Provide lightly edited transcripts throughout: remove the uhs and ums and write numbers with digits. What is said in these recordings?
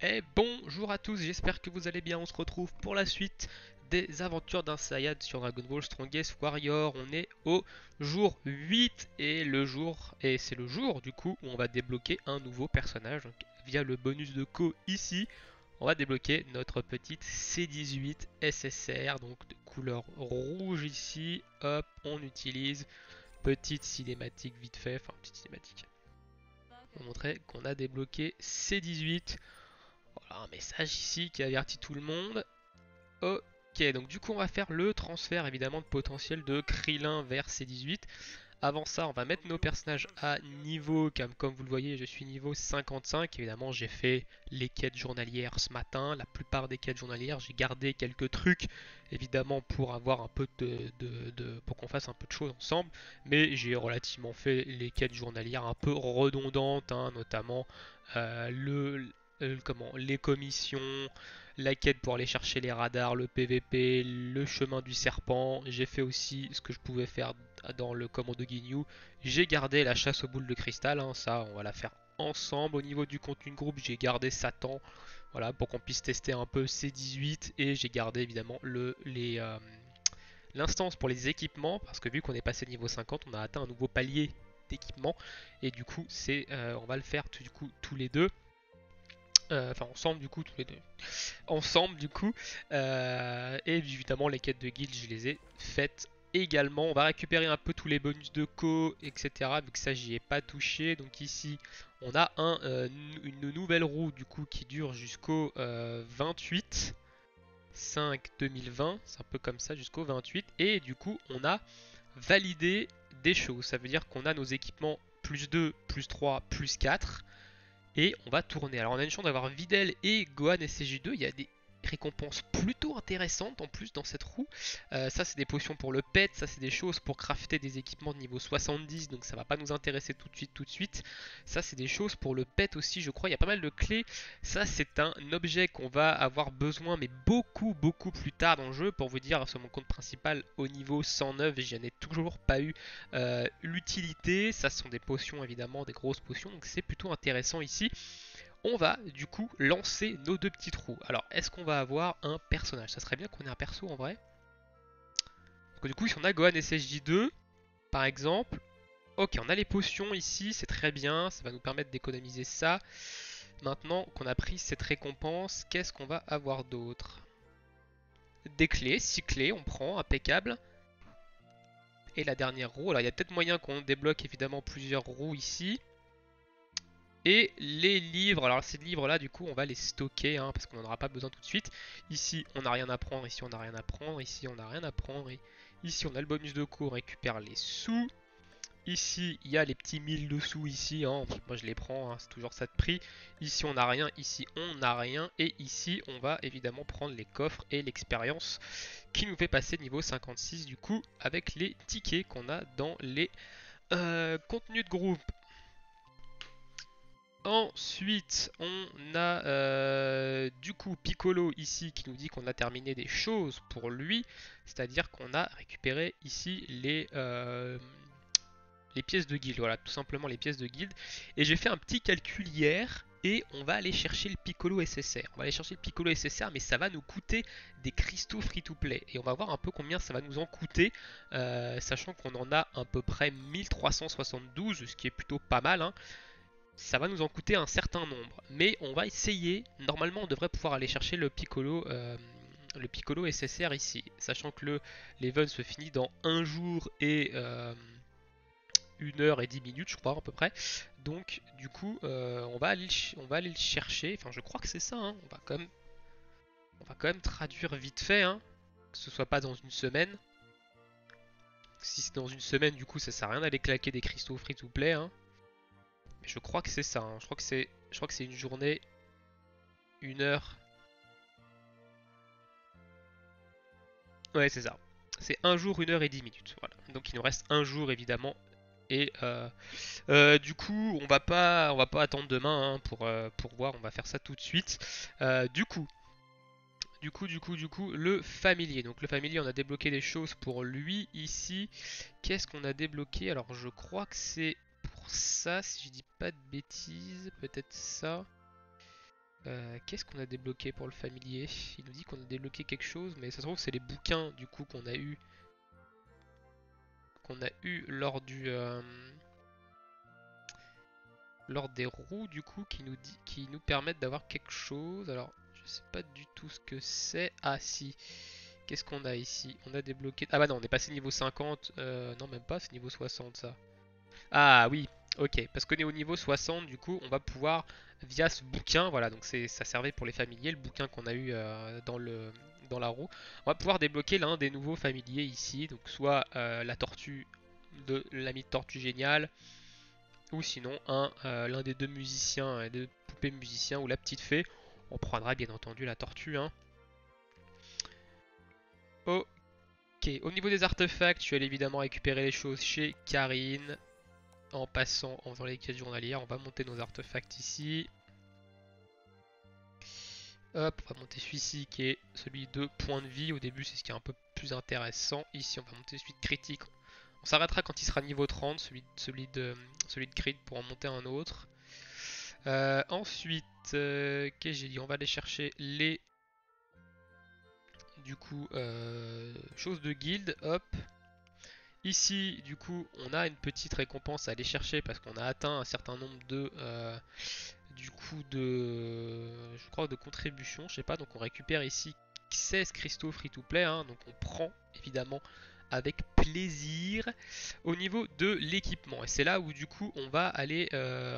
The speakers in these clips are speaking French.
Et bonjour à tous, j'espère que vous allez bien. On se retrouve pour la suite des aventures d'un Saiyad sur Dragon Ball Strongest Warrior. On est au jour 8 et c'est le jour du coup où on va débloquer un nouveau personnage. Donc, via le bonus de Ko ici, on va débloquer notre petite C18 SSR, donc de couleur rouge ici. Hop, on utilise petite cinématique vite fait, enfin petite cinématique pour montrer qu'on a débloqué C18. Voilà, un message ici qui avertit tout le monde. Ok, donc du coup on va faire le transfert évidemment de potentiel de Krillin vers C18. Avant ça, on va mettre nos personnages à niveau, comme vous le voyez, je suis niveau 55. Évidemment, j'ai fait les quêtes journalières ce matin, la plupart des quêtes journalières. J'ai gardé quelques trucs, évidemment, pour avoir un peu pour qu'on fasse un peu de choses ensemble. Mais j'ai relativement fait les quêtes journalières un peu redondantes, hein, notamment les commissions, la quête pour aller chercher les radars, le PVP, le chemin du serpent. J'ai fait aussi ce que je pouvais faire dans le commando Ginyu. J'ai gardé la chasse aux boules de cristal, hein, ça on va la faire ensemble. Au niveau du contenu de groupe, j'ai gardé Satan, voilà, pour qu'on puisse tester un peu C18. Et j'ai gardé évidemment l'instance pour les équipements, parce que vu qu'on est passé niveau 50, on a atteint un nouveau palier d'équipement. Et du coup, on va le faire du coup tous les deux. Enfin ensemble du coup tous les deux ensemble du coup. Et évidemment les quêtes de guild je les ai faites également. On va récupérer un peu tous les bonus de co etc. Vu que ça j'y ai pas touché. Donc ici on a une nouvelle roue du coup qui dure jusqu'au 28 5 2020. C'est un peu comme ça jusqu'au 28. Et du coup on a validé des choses. Ça veut dire qu'on a nos équipements plus 2, plus 3, plus 4. Et on va tourner. Alors on a une chance d'avoir Videl et Gohan SCJ2. Il y a des récompenses plutôt intéressantes en plus dans cette roue. Ça c'est des potions pour le pet, ça c'est des choses pour crafter des équipements de niveau 70, donc ça va pas nous intéresser tout de suite. Ça c'est des choses pour le pet aussi, je crois. Il y a pas mal de clés. Ça c'est un objet qu'on va avoir besoin, mais beaucoup plus tard dans le jeu. Pour vous dire, sur mon compte principal au niveau 109, j'en ai toujours pas eu l'utilité. Ça ce sont des potions évidemment, des grosses potions, donc c'est plutôt intéressant ici. On va du coup lancer nos deux petits trous. Alors est-ce qu'on va avoir un personnage? Ça serait bien qu'on ait un perso en vrai. Donc du coup si on a Gohan SSJ2 par exemple. Ok, on a les potions ici, c'est très bien, ça va nous permettre d'économiser ça. Maintenant qu'on a pris cette récompense, qu'est-ce qu'on va avoir d'autre? Des clés, 6 clés, on prend, impeccable. Et la dernière roue, alors il y a peut-être moyen qu'on débloque évidemment plusieurs roues ici. Et les livres, alors ces livres là du coup on va les stocker, hein, parce qu'on n'en aura pas besoin tout de suite. Ici on n'a rien à prendre, ici on n'a rien à prendre, ici on n'a rien à prendre. Et ici on a le bonus de cours, on récupère les sous. Ici il y a les petits 1000 de sous ici, hein. Moi je les prends, hein, c'est toujours ça de prix. Ici on n'a rien, ici on n'a rien. Et ici on va évidemment prendre les coffres et l'expérience qui nous fait passer niveau 56 du coup avec les tickets qu'on a dans les contenus de groupe. Ensuite, on a du coup Piccolo ici qui nous dit qu'on a terminé des choses pour lui. C'est-à-dire qu'on a récupéré ici les pièces de guilde. Voilà, tout simplement les pièces de guilde. Et j'ai fait un petit calcul hier et on va aller chercher le Piccolo SSR. On va aller chercher le Piccolo SSR, mais ça va nous coûter des cristaux free-to-play. Et on va voir un peu combien ça va nous en coûter, sachant qu'on en a à peu près 1372, ce qui est plutôt pas mal, hein. Ça va nous en coûter un certain nombre, mais on va essayer. Normalement, on devrait pouvoir aller chercher le Piccolo SSR ici, sachant que l'event se finit dans 1 jour et 1 heure et 10 minutes, je crois à peu près. Donc, du coup, on va aller le chercher. Enfin, je crois que c'est ça, hein. On va quand même traduire vite fait, hein, que ce soit pas dans une semaine. Si c'est dans une semaine, du coup, ça sert à rien d'aller claquer des cristaux free to play, hein. Mais je crois que c'est ça, hein. Je crois que c'est une journée, 1 heure. Ouais, c'est ça. C'est 1 jour, 1 heure et 10 minutes. Voilà. Donc il nous reste 1 jour évidemment. Et du coup, on va pas attendre demain, hein, pour voir. On va faire ça tout de suite. Du coup, le familier. Donc le familier, on a débloqué des choses pour lui ici. Qu'est-ce qu'on a débloqué? Alors je crois que c'est pour ça, si je dis pas de bêtises, peut-être ça. Qu'est-ce qu'on a débloqué pour le familier? Il nous dit qu'on a débloqué quelque chose, mais ça se trouve c'est les bouquins du coup qu'on a eu lors des roues du coup qui nous permettent d'avoir quelque chose. Alors je sais pas du tout ce que c'est. Ah si. Qu'est-ce qu'on a ici? On a débloqué. Ah bah non, on est passé niveau 50. Non même pas, c'est niveau 60 ça. Ah oui, ok, parce qu'on est au niveau 60, du coup, on va pouvoir, via ce bouquin, voilà, donc ça servait pour les familiers, le bouquin qu'on a eu dans la roue, on va pouvoir débloquer l'un des nouveaux familiers ici, donc soit la tortue de l'ami de Tortue Géniale, ou sinon l'un des deux musiciens, des deux poupées musiciens, ou la petite fée. On prendra bien entendu la tortue, hein. Ok, au niveau des artefacts, je vais aller évidemment récupérer les choses chez Karine. En passant, en faisant les quêtes journalières, on va monter nos artefacts ici. Hop, on va monter celui-ci qui est celui de point de vie. Au début, c'est ce qui est un peu plus intéressant. Ici, on va monter celui de critique. On s'arrêtera quand il sera niveau 30, celui de crit pour en monter un autre. Ensuite, qu'est-ce que j'ai dit? On va aller chercher les du coup choses de guilde. Hop. Ici, du coup, on a une petite récompense à aller chercher parce qu'on a atteint un certain nombre je crois, de contributions, je sais pas. Donc on récupère ici 16 cristaux free to play, hein, donc on prend évidemment avec plaisir. Au niveau de l'équipement, et c'est là où du coup on va aller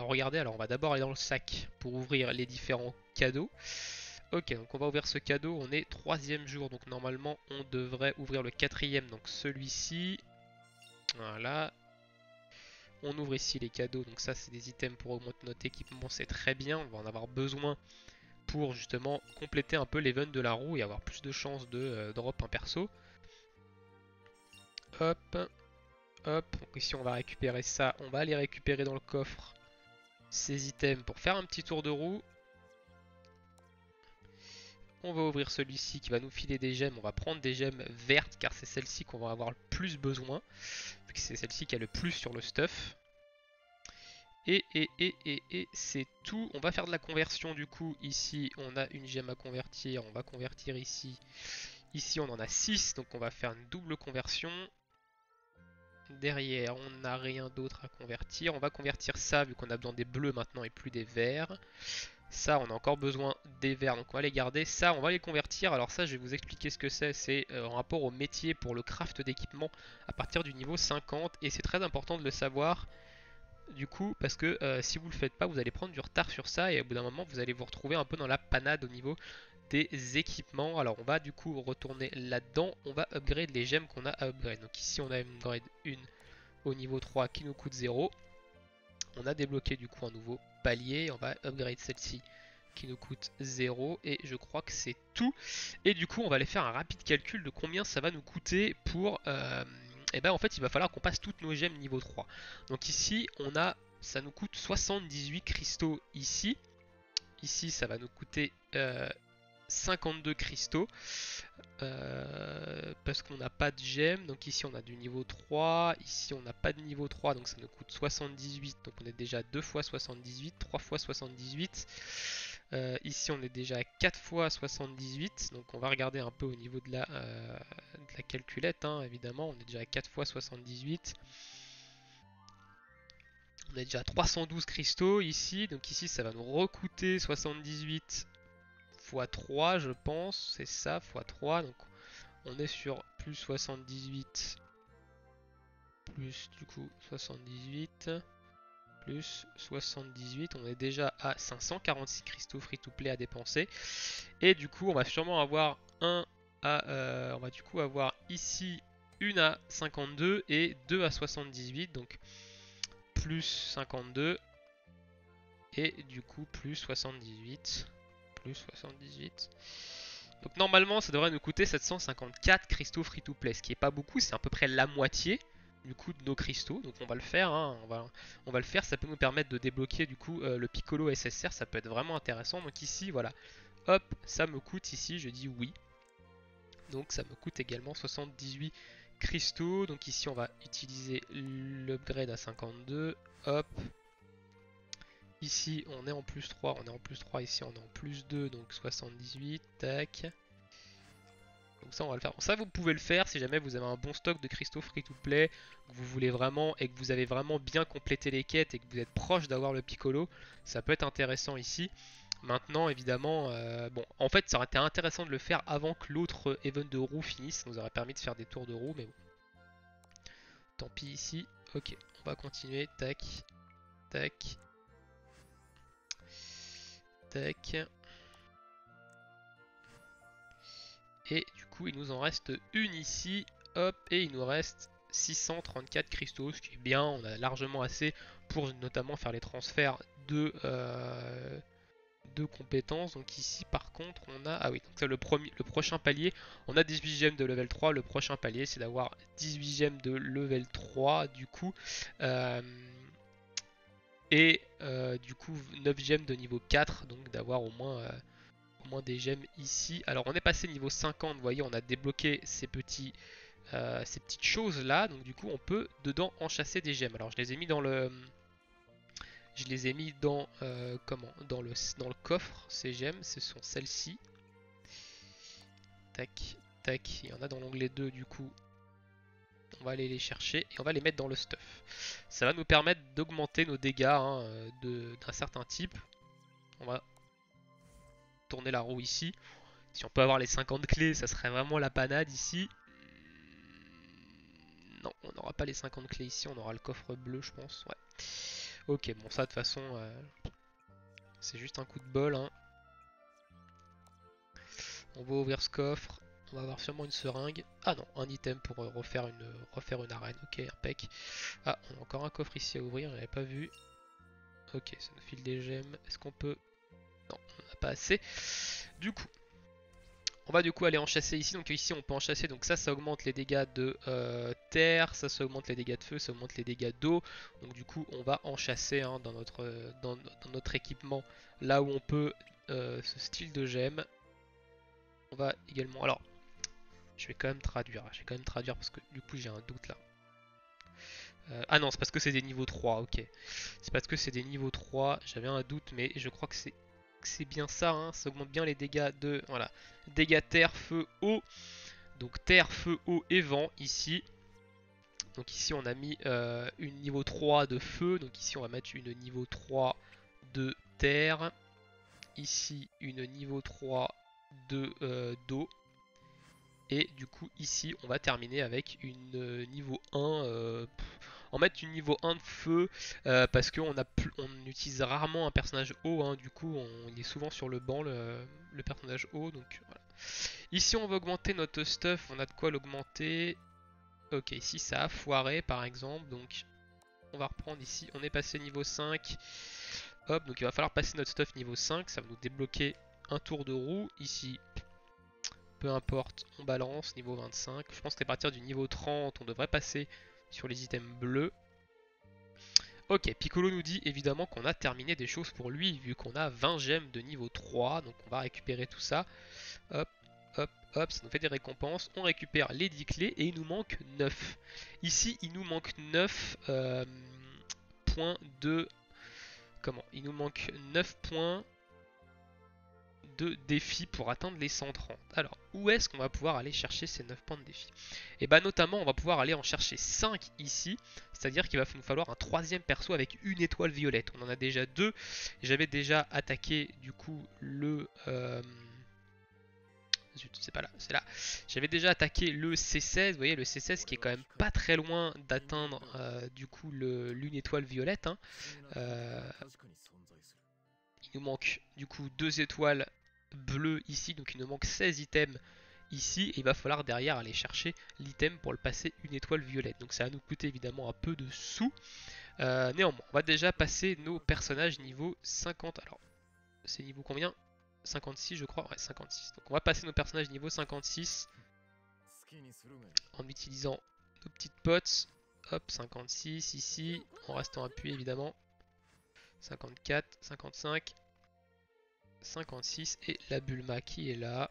regarder. Alors on va d'abord aller dans le sac pour ouvrir les différents cadeaux. Ok, donc on va ouvrir ce cadeau, on est 3e jour, donc normalement on devrait ouvrir le 4e, donc celui-ci. Voilà, on ouvre ici les cadeaux, donc ça c'est des items pour augmenter notre équipement, c'est très bien, on va en avoir besoin pour justement compléter un peu l'event de la roue et avoir plus de chances de drop un perso. Hop, hop, donc ici on va récupérer ça, on va aller récupérer dans le coffre ces items pour faire un petit tour de roue. On va ouvrir celui-ci qui va nous filer des gemmes, on va prendre des gemmes vertes car c'est celle-ci qu'on va avoir le plus besoin, vu que c'est celle-ci qui a le plus sur le stuff. Et c'est tout. On va faire de la conversion du coup. Ici, on a une gemme à convertir. On va convertir ici. Ici, on en a 6. Donc, on va faire une double conversion. Derrière, on n'a rien d'autre à convertir. On va convertir ça vu qu'on a besoin des bleus maintenant et plus des verts. Ça, on a encore besoin des verts. Donc, on va les garder. Ça, on va les convertir. Alors, ça, je vais vous expliquer ce que c'est. C'est en rapport au métier pour le craft d'équipement à partir du niveau 50. Et c'est très important de le savoir. Du coup, parce que si vous le faites pas, vous allez prendre du retard sur ça et au bout d'un moment, vous allez vous retrouver un peu dans la panade au niveau des équipements. Alors, on va du coup retourner là-dedans. On va upgrade les gemmes qu'on a à upgrade. Donc ici, on a une upgrade 1 au niveau 3 qui nous coûte 0. On a débloqué du coup un nouveau palier. On va upgrade celle-ci qui nous coûte 0. Et je crois que c'est tout. Et du coup, on va aller faire un rapide calcul de combien ça va nous coûter pour... et ben en fait, il va falloir qu'on passe toutes nos gemmes niveau 3. Donc ici, ça nous coûte 78 cristaux ici. Ici, ça va nous coûter 52 cristaux. Parce qu'on n'a pas de gemmes. Donc ici, on a du niveau 3. Ici, on n'a pas de niveau 3. Donc ça nous coûte 78. Donc on est déjà 2 fois 78. 3 fois 78. Ici, on est déjà à 4 fois 78. Donc on va regarder un peu au niveau de la calculette, hein, évidemment. On est déjà à 4 fois 78. On a déjà 312 cristaux ici. Donc ici, ça va nous recoûter 78 x 3, je pense. C'est ça, x 3. Donc on est sur plus 78. Plus du coup 78. Plus 78. On est déjà à 546 cristaux free to play à dépenser. Et du coup, on va sûrement avoir on va du coup avoir ici une à 52 et 2 à 78. Donc plus 52 et du coup plus 78. Plus 78. Donc normalement ça devrait nous coûter 754 cristaux free to play, ce qui est pas beaucoup, c'est à peu près la moitié du coup de nos cristaux. Donc on va le faire, hein, on va le faire, ça peut nous permettre de débloquer du coup le Piccolo SSR, ça peut être vraiment intéressant. Donc ici voilà, hop, ça me coûte ici, je dis oui. Donc ça me coûte également 78 cristaux. Donc ici on va utiliser l'upgrade à 52, hop. Ici, on est en plus 3, on est en plus 3, ici on est en plus 2, donc 78, tac. Donc ça, on va le faire. Ça, vous pouvez le faire si jamais vous avez un bon stock de cristaux free-to-play, que vous voulez vraiment, et que vous avez vraiment bien complété les quêtes, et que vous êtes proche d'avoir le piccolo, ça peut être intéressant ici. Maintenant, évidemment, bon, en fait, ça aurait été intéressant de le faire avant que l'autre event de roue finisse, ça nous aurait permis de faire des tours de roue, mais bon. Tant pis ici. Ok, on va continuer, tac, tac, tac. Et du coup, il nous en reste une ici. Hop, et il nous reste 634 cristaux, ce qui est bien. On a largement assez pour notamment faire les transferts de compétences. Donc ici, par contre, on a... Ah oui, donc ça, le prochain palier, on a 18 gemmes de level 3. Le prochain palier, c'est d'avoir 18 gemmes de level 3, du coup. Euh, du coup, 9 gemmes de niveau 4, donc d'avoir au moins des gemmes ici. Alors on est passé niveau 50, vous voyez, on a débloqué ces petites choses là, donc du coup on peut dedans enchasser des gemmes. Alors je les ai mis dans le, je les ai mis dans comment, dans le coffre. Ces gemmes, ce sont celles-ci. Tac, tac. Il y en a dans l'onglet 2 du coup. On va aller les chercher et on va les mettre dans le stuff. Ça va nous permettre d'augmenter nos dégâts hein, d'un certain type. On va tourner la roue ici. Si on peut avoir les 50 clés, ça serait vraiment la panade ici. Non, on n'aura pas les 50 clés ici, on aura le coffre bleu, je pense. Ouais. Ok, bon, ça de toute façon, c'est juste un coup de bol. Hein. On va ouvrir ce coffre. On va avoir sûrement une seringue. Ah non, un item pour refaire une arène. Ok, impec. Ah, on a encore un coffre ici à ouvrir, j'avais pas vu. Ok, ça nous file des gemmes. Est-ce qu'on peut... Non, on n'a pas assez. Du coup, on va du coup aller en chasser ici. Donc ici on peut en chasser. Donc ça augmente les dégâts de terre. Ça augmente les dégâts de feu. Ça augmente les dégâts d'eau. Donc du coup on va en chasser hein, dans notre équipement. Là où on peut ce style de gemme. On va également... Alors je vais quand même traduire. Je vais quand même traduire parce que du coup j'ai un doute là. Ah non c'est parce que c'est des niveaux 3. Ok. C'est parce que c'est des niveaux 3. J'avais un doute mais je crois que c'est bien ça, hein. Ça augmente bien les dégâts de... Voilà. Dégâts terre, feu, eau. Donc terre, feu, eau et vent ici. Donc ici on a mis une niveau 3 de feu. Donc ici on va mettre une niveau 3 de terre. Ici une niveau 3 de d'eau. Et du coup ici on va terminer avec une niveau 1. En mettre une niveau 1 de feu parce qu'on on utilise rarement un personnage eau. Hein, du coup il est souvent sur le banc le personnage eau. Donc voilà. Ici on va augmenter notre stuff. On a de quoi l'augmenter. Ok, ici ça a foiré par exemple, donc on va reprendre ici, on est passé niveau 5. Hop, donc il va falloir passer notre stuff niveau 5, ça va nous débloquer un tour de roue. Ici, peu importe, on balance, niveau 25. Je pense qu'à partir du niveau 30, on devrait passer sur les items bleus. Ok, Piccolo nous dit évidemment qu'on a terminé des choses pour lui, vu qu'on a 20 gemmes de niveau 3, donc on va récupérer tout ça. Hop, hop, hop, ça nous fait des récompenses. On récupère les 10 clés et il nous manque 9. Ici, il nous manque 9 points de... Comment? Il nous manque 9 points de défi pour atteindre les 130. Alors, où est-ce qu'on va pouvoir aller chercher ces 9 points de défi? Et bah notamment, on va pouvoir aller en chercher 5 ici, c'est-à-dire qu'il va nous falloir un troisième perso avec une étoile violette. On en a déjà deux. J'avais déjà attaqué du coup le... Zut, c'est pas là, c'est là. J'avais déjà attaqué le C16, vous voyez le C16 qui est quand même pas très loin d'atteindre du coup l'une étoile violette. Hein. Il nous manque du coup 2 étoiles bleues ici, donc il nous manque 16 items ici. Et il va falloir derrière aller chercher l'item pour le passer une étoile violette. Donc ça va nous coûter évidemment un peu de sous. Néanmoins, on va déjà passer nos personnages niveau 50. Alors, c'est niveau combien? 56 je crois, ouais 56. Donc on va passer nos personnages niveau 56 en utilisant nos petites potes. Hop, 56 ici, en restant appuyé évidemment. 54, 55, 56 et la Bulma qui est là.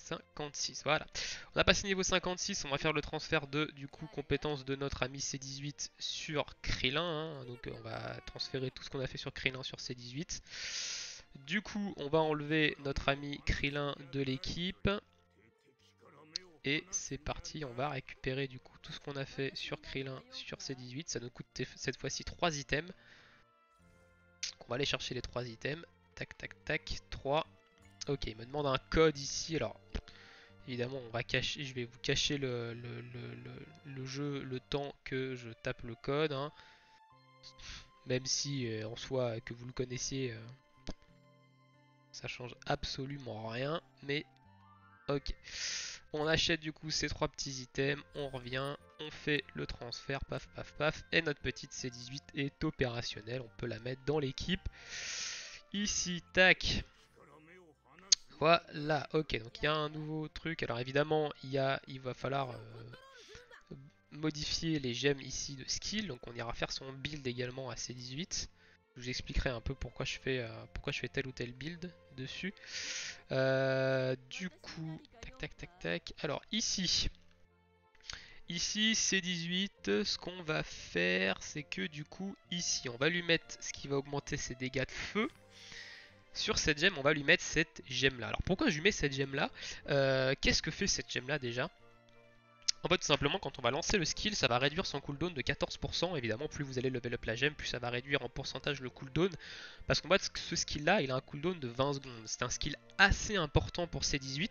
56, voilà. On a passé niveau 56, on va faire le transfert de du coup compétences de notre ami C18 sur Krillin, hein. Donc on va transférer tout ce qu'on a fait sur Krillin sur C18. Du coup on va enlever notre ami Krillin de l'équipe. Et c'est parti, on va récupérer du coup tout ce qu'on a fait sur Krillin sur C18. Ça nous coûte cette fois-ci 3 items. Donc on va aller chercher les 3 items. Tac tac tac, 3. Ok, il me demande un code ici. Alors évidemment, on va cacher, je vais vous cacher le jeu le temps que je tape le code, hein. Même si en soi que vous le connaissiez, ça change absolument rien. Mais ok, on achète du coup ces 3 petits items, on revient, on fait le transfert, paf paf paf, et notre petite C18 est opérationnelle. On peut la mettre dans l'équipe. Ici, tac. Voilà, ok, donc il y a un nouveau truc. Alors évidemment, il va falloir modifier les gemmes ici de skill. Donc on ira faire son build également à C18. Je vous expliquerai un peu pourquoi je fais tel ou tel build dessus. Du coup, tac tac tac tac. Alors ici C18, ce qu'on va faire, c'est que du coup ici, on va lui mettre ce qui va augmenter ses dégâts de feu. Sur cette gemme, on va lui mettre cette gemme là. Alors pourquoi je lui mets cette gemme là? Qu'est-ce que fait cette gemme là déjà? En fait, tout simplement, quand on va lancer le skill, ça va réduire son cooldown de 14%. Évidemment, plus vous allez level up la gemme, plus ça va réduire en pourcentage le cooldown. Parce qu'en fait, ce skill là, il a un cooldown de 20 secondes. C'est un skill assez important pour C18.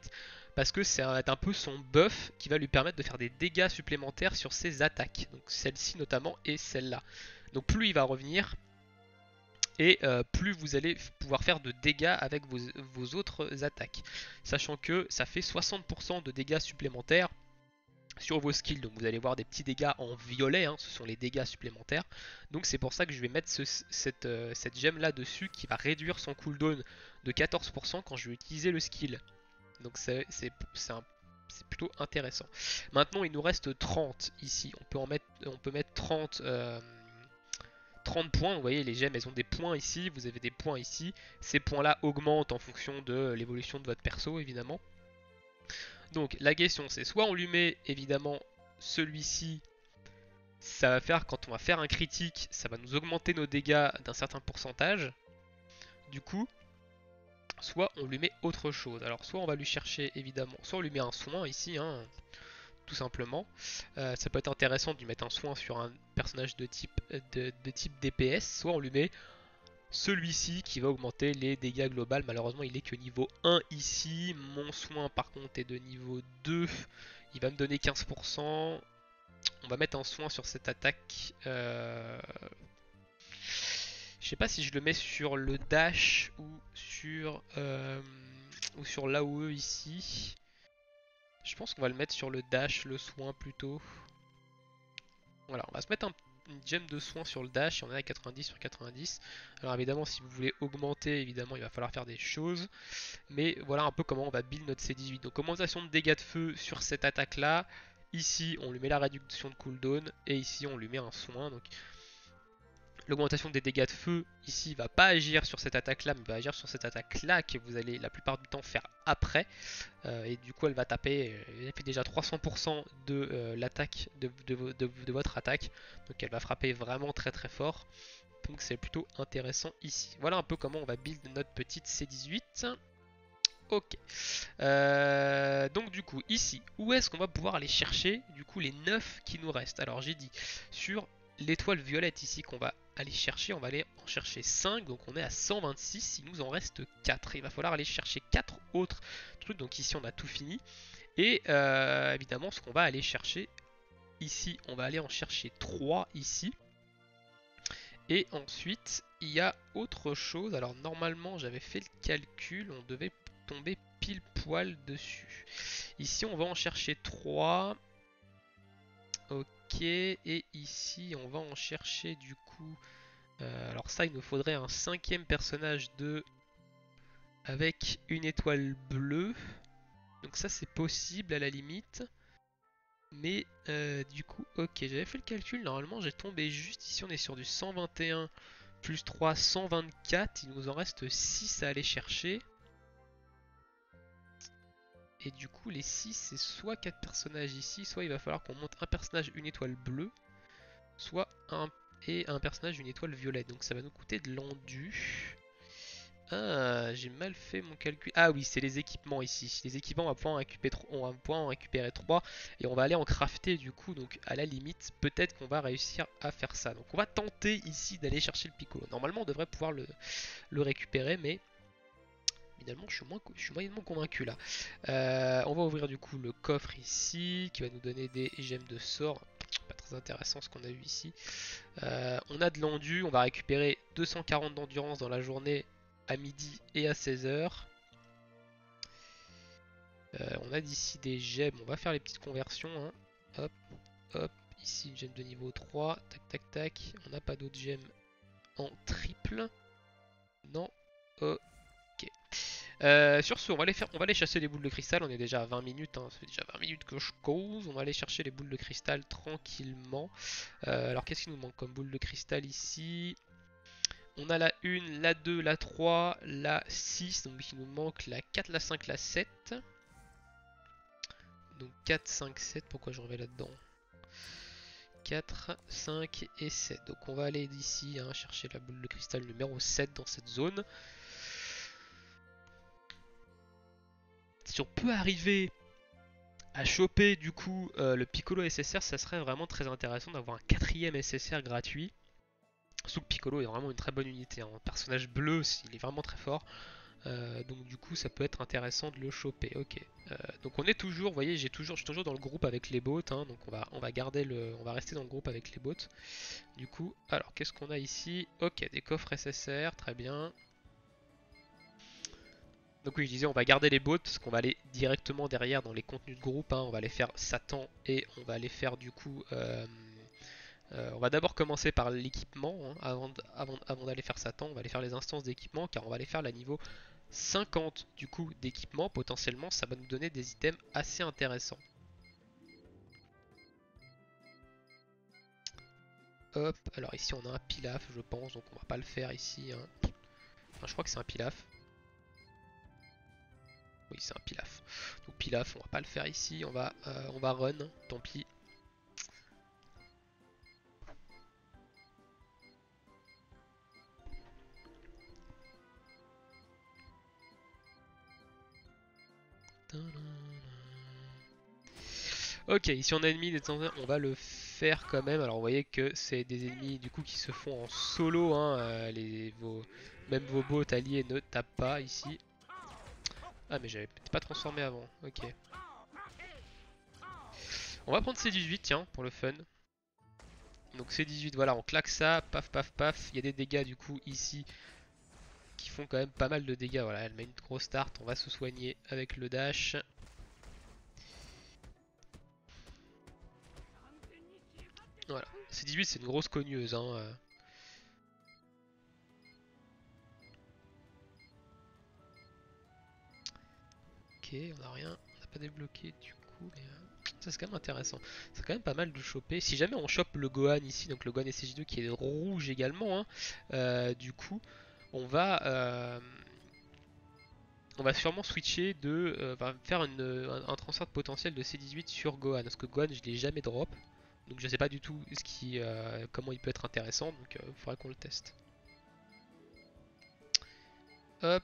Parce que c'est un peu son buff qui va lui permettre de faire des dégâts supplémentaires sur ses attaques. Donc celle-ci notamment et celle-là. Donc plus il va revenir, et plus vous allez pouvoir faire de dégâts avec vos autres attaques. Sachant que ça fait 60% de dégâts supplémentaires sur vos skills. Donc vous allez voir des petits dégâts en violet, hein, ce sont les dégâts supplémentaires. Donc c'est pour ça que je vais mettre cette gemme là dessus qui va réduire son cooldown de 14% quand je vais utiliser le skill. Donc c'est plutôt intéressant. Maintenant il nous reste 30 ici. On peut mettre 30 points, vous voyez les gemmes elles ont des points ici, vous avez des points ici, ces points là augmentent en fonction de l'évolution de votre perso évidemment. Donc la question c'est soit on lui met évidemment celui-ci, ça va faire quand on va faire un critique, ça va nous augmenter nos dégâts d'un certain pourcentage, du coup, soit on lui met autre chose. Alors soit on va lui chercher évidemment, soit on lui met un soin ici, hein, tout simplement. Ça peut être intéressant de lui mettre un soin sur un personnage de type DPS, soit on lui met celui-ci qui va augmenter les dégâts globaux. Malheureusement il est que niveau 1 ici. Mon soin par contre est de niveau 2. Il va me donner 15%. On va mettre un soin sur cette attaque. Je sais pas si je le mets sur le dash ou sur l'AOE ici. Je pense qu'on va le mettre sur le dash, le soin plutôt. Voilà, on va se mettre une gemme de soin sur le dash et on est à 90 sur 90. Alors évidemment si vous voulez augmenter, évidemment il va falloir faire des choses. Mais voilà un peu comment on va build notre C18. Donc augmentation de dégâts de feu sur cette attaque là. Ici on lui met la réduction de cooldown et ici on lui met un soin. Donc l'augmentation des dégâts de feu ici va pas agir sur cette attaque là, mais va agir sur cette attaque là que vous allez la plupart du temps faire après. Et du coup elle va taper, elle fait déjà 300% de l'attaque de votre attaque. Donc elle va frapper vraiment très très fort. Donc c'est plutôt intéressant ici. Voilà un peu comment on va build notre petite C18. Ok. Donc du coup ici, où est-ce qu'on va pouvoir aller chercher du coup les 9 qui nous restent? Alors j'ai dit sur l'étoile violette ici qu'on va aller chercher, on va aller en chercher 5, donc on est à 126, il nous en reste 4. Il va falloir aller chercher 4 autres trucs, donc ici on a tout fini. Et évidemment ce qu'on va aller chercher, ici on va aller en chercher 3 ici. Et ensuite il y a autre chose, alors normalement j'avais fait le calcul, on devait tomber pile poil dessus. Ici on va en chercher 3. Ok, et ici on va en chercher du coup. Alors ça il nous faudrait un 5ème personnage avec une étoile bleue. Donc ça c'est possible à la limite. Mais du coup ok, j'avais fait le calcul, normalement j'ai tombé juste ici, on est sur du 121 plus 3, 124. Il nous en reste 6 à aller chercher. Et du coup, les 6, c'est soit 4 personnages ici, soit il va falloir qu'on monte un personnage une étoile bleue, soit un personnage une étoile violette. Donc ça va nous coûter de l'endu. Ah, j'ai mal fait mon calcul. Ah oui, c'est les équipements ici. Les équipements, on va pouvoir en récupérer 3 et on va aller en crafter du coup. Donc à la limite, peut-être qu'on va réussir à faire ça. Donc on va tenter ici d'aller chercher le piccolo. Normalement, on devrait pouvoir le récupérer, mais finalement, je suis moyennement convaincu là. On va ouvrir du coup le coffre ici qui va nous donner des gemmes de sort. Pas très intéressant ce qu'on a eu ici. On a de l'endu, on va récupérer 240 d'endurance dans la journée à midi et à 16h. On a d'ici des gemmes, on va faire les petites conversions. Hein. Hop, hop, ici une gemme de niveau 3, tac tac tac. On n'a pas d'autres gemmes en triple. Non, ok. Sur ce, on va aller chasser les boules de cristal. On est déjà à 20 minutes, hein. Ça fait déjà 20 minutes que je cause. On va aller chercher les boules de cristal tranquillement. Alors qu'est-ce qu'il nous manque comme boule de cristal ici? On a la 1, la 2, la 3, la 6, donc il nous manque la 4, la 5, la 7. Donc 4, 5, 7, pourquoi je remets là-dedans? 4, 5 et 7. Donc on va aller d'ici hein, chercher la boule de cristal numéro 7 dans cette zone. Si on peut arriver à choper du coup le Piccolo SSR, ça serait vraiment très intéressant d'avoir un quatrième SSR gratuit. Surtout que Piccolo est vraiment une très bonne unité. Hein. Un personnage bleu, il est vraiment très fort. Donc du coup ça peut être intéressant de le choper. Ok. Donc on est toujours, vous voyez, je suis toujours dans le groupe avec les bots. Hein, donc on va garder on va rester dans le groupe avec les bots. Du coup, alors qu'est-ce qu'on a ici? Ok, des coffres SSR, très bien. Donc oui, je disais, on va garder les bots parce qu'on va aller directement derrière dans les contenus de groupe. Hein, on va aller faire Satan et on va aller faire du coup. On va d'abord commencer par l'équipement hein, avant d'aller faire Satan. On va aller faire les instances d'équipement car on va aller faire la niveau 50 du coup d'équipement. Potentiellement, ça va nous donner des items assez intéressants. Hop, alors ici on a un pilaf, je pense, donc on va pas le faire ici. Hein. Enfin, je crois que c'est un pilaf. Oui, c'est un pilaf. Donc pilaf, on va pas le faire ici. On va run, tant pis. Ok, ici on a ennemi, on va le faire quand même. Alors vous voyez que c'est des ennemis du coup qui se font en solo. Hein, même vos bots alliés ne tapent pas ici. Ah mais j'avais peut-être pas transformé avant. Ok. On va prendre C18 tiens pour le fun. Donc C18 voilà on claque ça. Paf paf paf. Il y a des dégâts du coup ici qui font quand même pas mal de dégâts. Voilà elle met une grosse start. On va se soigner avec le dash. Voilà. C18 c'est une grosse cogneuse hein. Ok, on a rien, on n'a pas débloqué du coup, mais ça c'est quand même intéressant. C'est quand même pas mal de choper. Si jamais on chope le Gohan ici, donc le Gohan SCJ2 qui est rouge également, hein, du coup, on va, euh, on va sûrement switcher va faire un transfert de potentiel de C18 sur Gohan, parce que Gohan je l'ai jamais drop, donc je sais pas du tout comment il peut être intéressant, donc il faudra qu'on le teste. Hop.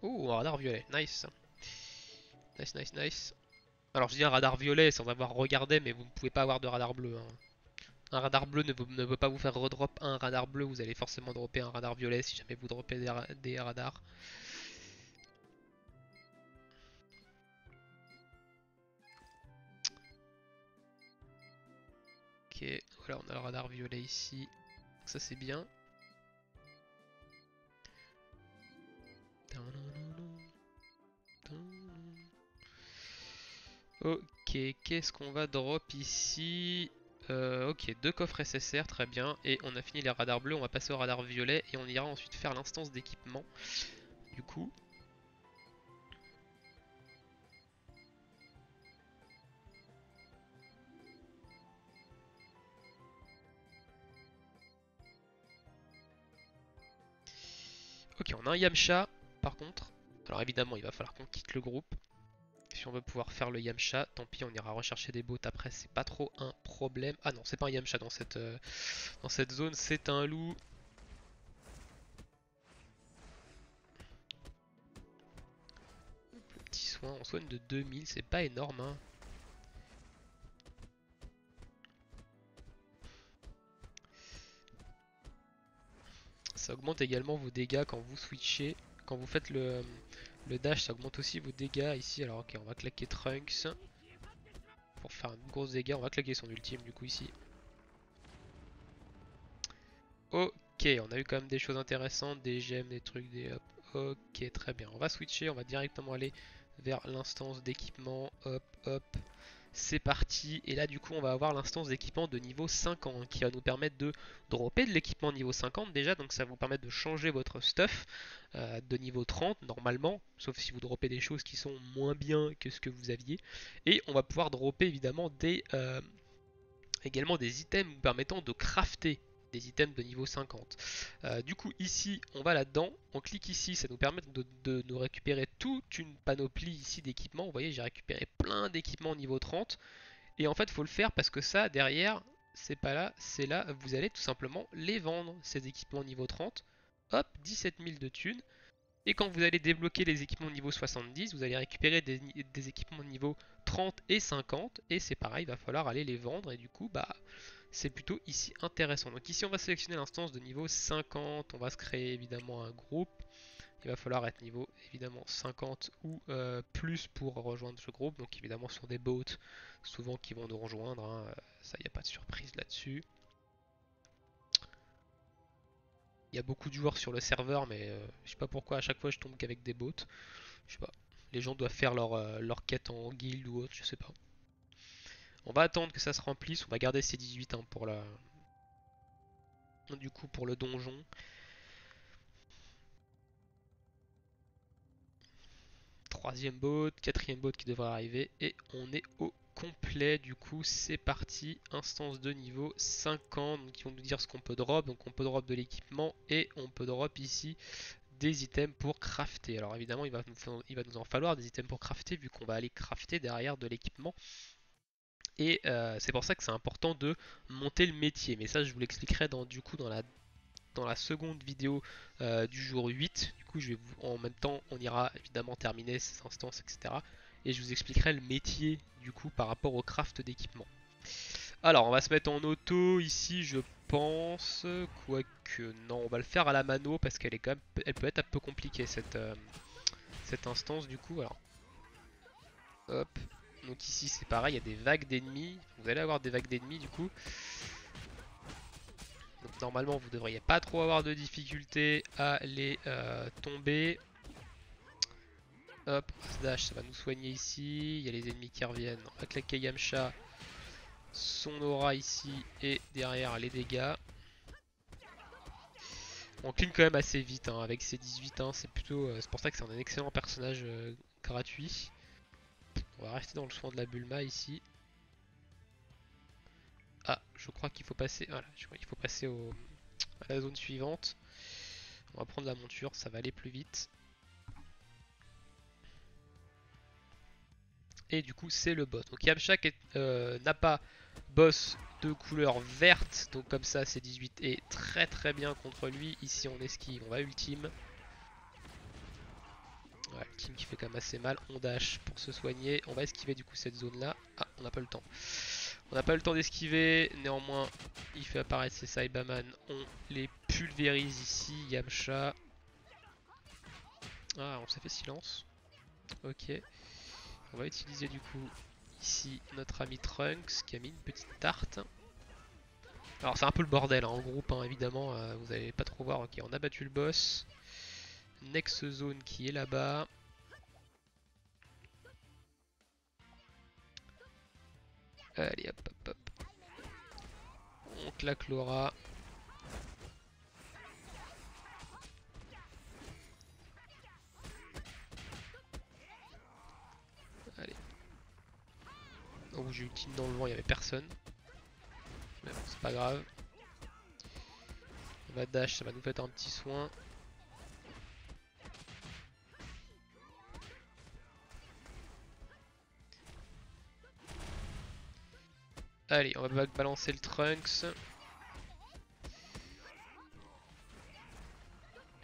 Oh, un radar violet, nice. Nice, nice, nice. Alors je dis un radar violet sans avoir regardé, mais vous ne pouvez pas avoir de radar bleu. Hein. Un radar bleu ne peut pas vous faire redrop un radar bleu, vous allez forcément dropper un radar violet si jamais vous droppez des radars. Ok, voilà on a le radar violet ici, ça c'est bien. Ok, qu'est-ce qu'on va drop ici? Ok, deux coffres SSR, très bien. Et on a fini les radars bleus, on va passer au radar violet et on ira ensuite faire l'instance d'équipement. Du coup. Ok, on a un Yamcha. par contre. Alors évidemment, il va falloir qu'on quitte le groupe. Si on veut pouvoir faire le Yamcha, tant pis, on ira rechercher des bots après, c'est pas trop un problème. Ah non, c'est pas un Yamcha dans cette zone, c'est un loup. Petit soin, on soigne de 2000, c'est pas énorme, hein. Ça augmente également vos dégâts quand vous switchez. Quand vous faites le dash, ça augmente aussi vos dégâts ici. Alors ok, on va claquer Trunks pour faire une grosse dégâts. On va claquer son ultime du coup ici. Ok, on a eu quand même des choses intéressantes, des gemmes, des trucs, des hop. Ok, très bien. On va switcher, on va directement aller vers l'instance d'équipement. Hop, hop. C'est parti. Et là, du coup, on va avoir l'instance d'équipement de niveau 50 qui va nous permettre de dropper de l'équipement niveau 50 déjà. Donc, ça va vous permettre de changer votre stuff de niveau 30 normalement. Sauf si vous droppez des choses qui sont moins bien que ce que vous aviez. Et on va pouvoir dropper évidemment également des items vous permettant de crafter des items de niveau 50. Du coup ici on va là-dedans, on clique ici, ça nous permet de nous récupérer toute une panoplie ici d'équipements. Vous voyez j'ai récupéré plein d'équipements niveau 30 et en fait il faut le faire parce que ça derrière c'est pas là, c'est là, vous allez tout simplement les vendre ces équipements niveau 30. Hop, 17 000 de thunes. Et quand vous allez débloquer les équipements niveau 70, vous allez récupérer des équipements niveau 30 et 50. Et c'est pareil, il va falloir aller les vendre. Et du coup, bah, c'est plutôt ici intéressant. Donc ici, on va sélectionner l'instance de niveau 50. On va se créer évidemment un groupe. Il va falloir être niveau évidemment 50 ou plus pour rejoindre ce groupe. Donc évidemment sur des bots souvent qui vont nous rejoindre, hein. Ça, il n'y a pas de surprise là-dessus. Il y a beaucoup de joueurs sur le serveur, mais je sais pas pourquoi à chaque fois je tombe qu'avec des bots. Je sais pas. Les gens doivent faire leur quête en guild ou autre, je sais pas. On va attendre que ça se remplisse. On va garder ces 18 hein, pour la. Du coup, pour le donjon. Troisième boat, quatrième boat qui devrait arriver. Et on est au complet. Du coup, c'est parti. Instance de niveau 50. Donc, ils vont nous dire ce qu'on peut drop. Donc, on peut drop de l'équipement. Et on peut drop ici des items pour crafter. Alors évidemment il va nous en falloir des items pour crafter vu qu'on va aller crafter derrière de l'équipement. Et c'est pour ça que c'est important de monter le métier. Mais ça je vous l'expliquerai du coup dans la seconde vidéo du jour 8. Du coup en même temps on ira évidemment terminer ces instances etc. Et je vous expliquerai le métier du coup par rapport au craft d'équipement. Alors on va se mettre en auto ici je pense, quoique non on va le faire à la mano parce qu'elle est quand même, elle peut être un peu compliquée cette instance du coup. Alors hop, donc ici c'est pareil, il y a des vagues d'ennemis, vous allez avoir des vagues d'ennemis du coup. Donc normalement vous devriez pas trop avoir de difficulté à les tomber. Hop, dash ça va nous soigner ici, il y a les ennemis qui reviennent, on va claquer Yamcha, son aura ici et derrière les dégâts. On clean quand même assez vite hein, avec ces 18 hein, c'est pour ça que c'est un excellent personnage gratuit. On va rester dans le soin de la Bulma ici. Ah, je crois qu'il faut passer. Voilà, il faut passer à la zone suivante. On va prendre la monture, ça va aller plus vite. Et du coup, c'est le boss. Donc Yamcha n'a pas boss de couleur verte, donc comme ça, c'est 18 et très très bien contre lui. Ici, on esquive, on va ultime. Ouais, ultime qui fait quand même assez mal. On dash pour se soigner. On va esquiver du coup cette zone là. Ah, on n'a pas le temps. On n'a pas le temps d'esquiver, néanmoins il fait apparaître ses Saibaman, on les pulvérise ici, Yamcha. Ah, on s'est fait silence. Ok. On va utiliser du coup ici notre ami Trunks qui a mis une petite tarte. Alors c'est un peu le bordel hein, en groupe hein, évidemment, vous allez pas trop voir. Ok, on a battu le boss. Next zone qui est là-bas. Allez hop hop hop. On claque l'aura. Allez. Oh j'ai ultime dans le vent, il n'y avait personne. Mais bon c'est pas grave. On va dash, ça va nous faire un petit soin. Allez, on va balancer le Trunks.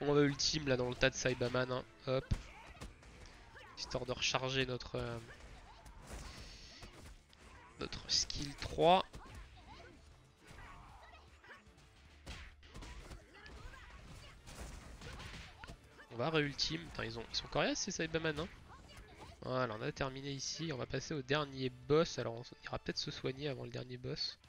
On va ultime là dans le tas de Saibaman, hein. Hop. Histoire de recharger notre skill 3. On va re-ultime. Ils sont coriaces ces Saibaman, hein. Voilà, on a terminé ici. On va passer au dernier boss. Alors on ira peut-être se soigner avant le dernier boss.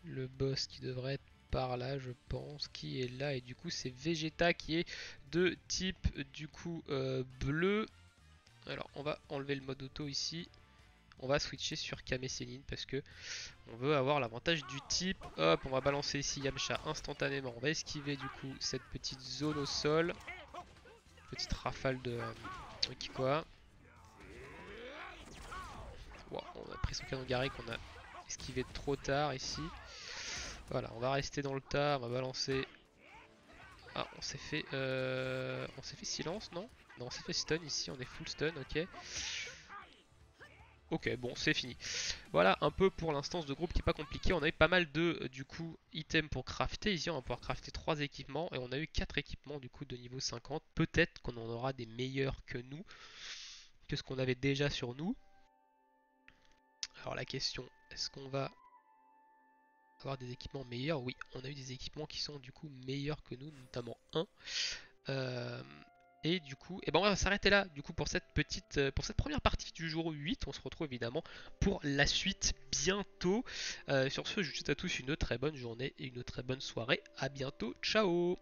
Le boss qui devrait être par là, je pense, qui est là. Et du coup, c'est Vegeta qui est de type du coup bleu. Alors, on va enlever le mode auto ici. On va switcher sur Kame Sennin parce que on veut avoir l'avantage du type. Hop, on va balancer ici Yamcha instantanément. On va esquiver du coup cette petite zone au sol. Petite rafale de Kikoa. Wow, on a pris son canon garé qu'on a esquivé trop tard ici. Voilà, on va rester dans le tas, on va balancer. Ah, on s'est fait silence, non? Non, on s'est fait stun ici, on est full stun, ok. Ok, bon, c'est fini. Voilà un peu pour l'instance de groupe qui est pas compliqué. On a eu pas mal de du coup items pour crafter. Ici, on va pouvoir crafter 3 équipements et on a eu 4 équipements du coup de niveau 50. Peut-être qu'on en aura des meilleurs que nous, que ce qu'on avait déjà sur nous. Alors la question, est-ce qu'on va avoir des équipements meilleurs? Oui, on a eu des équipements qui sont du coup meilleurs que nous, notamment un. Et du coup, on va s'arrêter là du coup pour cette pour cette première partie du jour 8. On se retrouve évidemment pour la suite bientôt. Sur ce, je vous souhaite à tous une très bonne journée et une très bonne soirée. À bientôt, ciao!